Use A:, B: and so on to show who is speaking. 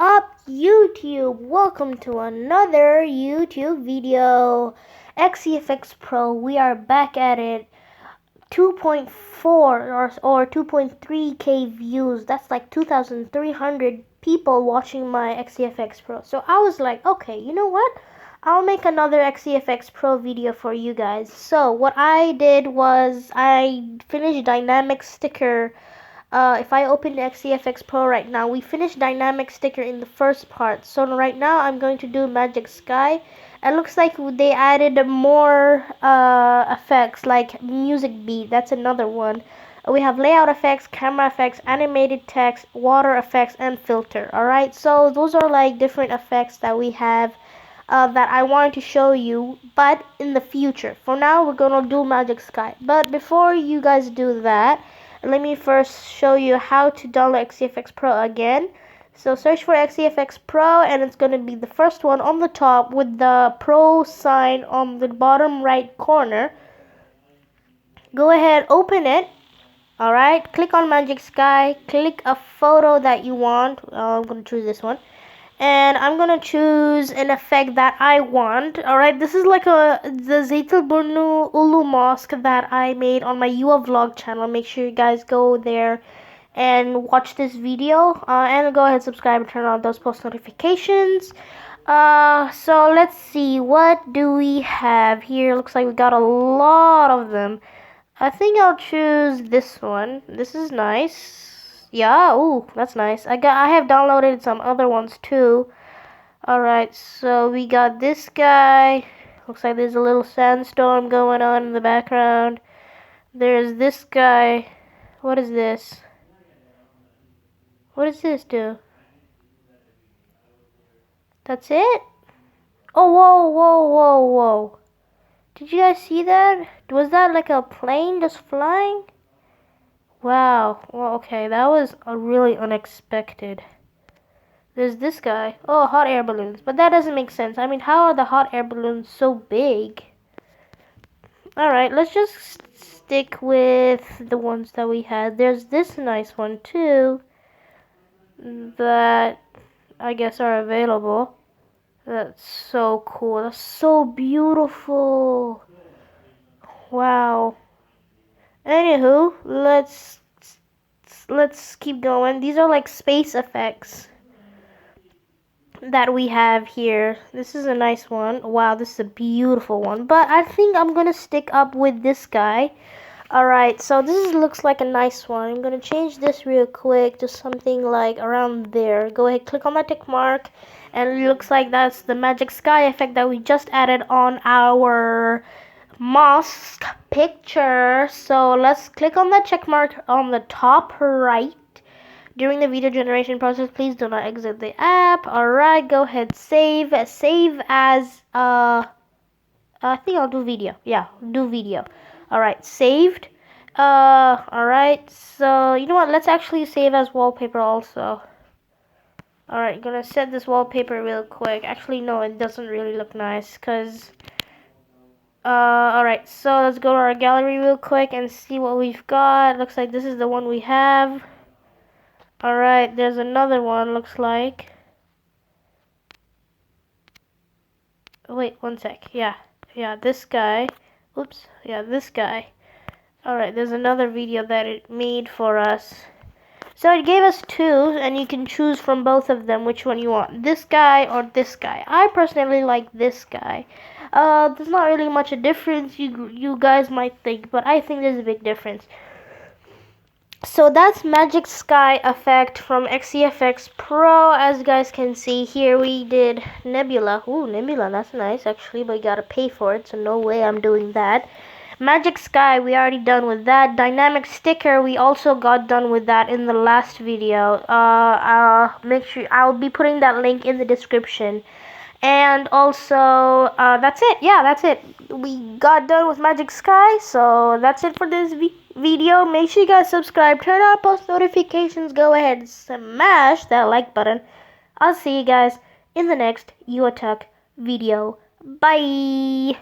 A: up, YouTube? Welcome to another YouTube video. XEFX Pro, we are back at it. 2.4 or 2.3k views. That's like 2,300 people watching my XEFX Pro. So I was like, okay, you know what? I'll make another XEFX Pro video for you guys. So what I did was I finished dynamic sticker. If I open the XEFX Pro right now, we finished dynamic sticker in the first part. So right now I'm going to do magic sky. It looks like they added more effects like music beat. That's another one. We have layout effects, camera effects, animated text, water effects, and filter. Alright, so those are like different effects that we have that I wanted to show you, but in the future. For now, we're gonna do magic sky. But before you guys do that, let me first show you how to download XEFX Pro again. So search for XEFX Pro and it's going to be the first one on the top with the Pro sign on the bottom right corner. Go ahead, open it. Alright, click on Magic Sky, click a photo that you want. I'm going to choose this one. And I'm gonna choose an effect that I want. Alright, this is like the Zeytilburnu Ulu Mosque that I made on my UA vlog channel. Make sure you guys go there and watch this video. And go ahead, subscribe and turn on those post notifications. So let's see, what do we have here? Looks like we got a lot of them. I think I'll choose this one. This is nice. Yeah, ooh, that's nice. I have downloaded some other ones too. Alright, so we got this guy. Looks like there's a little sandstorm going on in the background. There's this guy. What is this? What does this do? That's it? Oh, whoa, whoa, whoa, whoa. Did you guys see that? Was that like a plane just flying? Wow, well, okay, that was really unexpected. There's this guy. Oh, hot air balloons. But that doesn't make sense. I mean, how are the hot air balloons so big? Alright, let's just stick with the ones that we had. There's this nice one, too, that I guess are available. That's so cool. That's so beautiful. Wow. Anywho, let's keep going. These are like space effects that we have here. This is a nice one. Wow, this is a beautiful one. But I think I'm gonna stick up with this guy. Alright, so this looks like a nice one. I'm gonna change this real quick to something like around there. Go ahead, click on that tick mark, and it looks like that's the magic sky effect that we just added on our mosque picture. So let's click on that check mark on the top right. During the video generation process, please do not exit the app. Alright, go ahead, save as I think I'll do video. Yeah, do video. Alright, saved. Alright, so you know what, let's actually save as wallpaper also. Alright, gonna set this wallpaper real quick. Actually, no, it doesn't really look nice because alright, so let's go to our gallery real quick and see what we've got. Looks like this is the one we have. Alright, there's another one, looks like. Wait, one sec. Yeah, this guy. Oops, yeah, this guy. Alright, there's another video that it made for us. So it gave us two, and you can choose from both of them which one you want. This guy or this guy. I personally like this guy. There's not really much a difference, you guys might think, but I think there's a big difference. So that's magic sky effect from XEFX Pro. As you guys can see here, we did nebula. Ooh, nebula, that's nice actually, but you gotta pay for it, so no way I'm doing that. Magic sky, we already done with that. Dynamic sticker, we also got done with that in the last video. Make sure I'll be putting that link in the description. And also, that's it. Yeah, that's it. We got done with magic sky, so that's it for this video. Make sure you guys subscribe, turn on post notifications, go ahead and smash that like button. I'll see you guys in the next UA Tech video. Bye.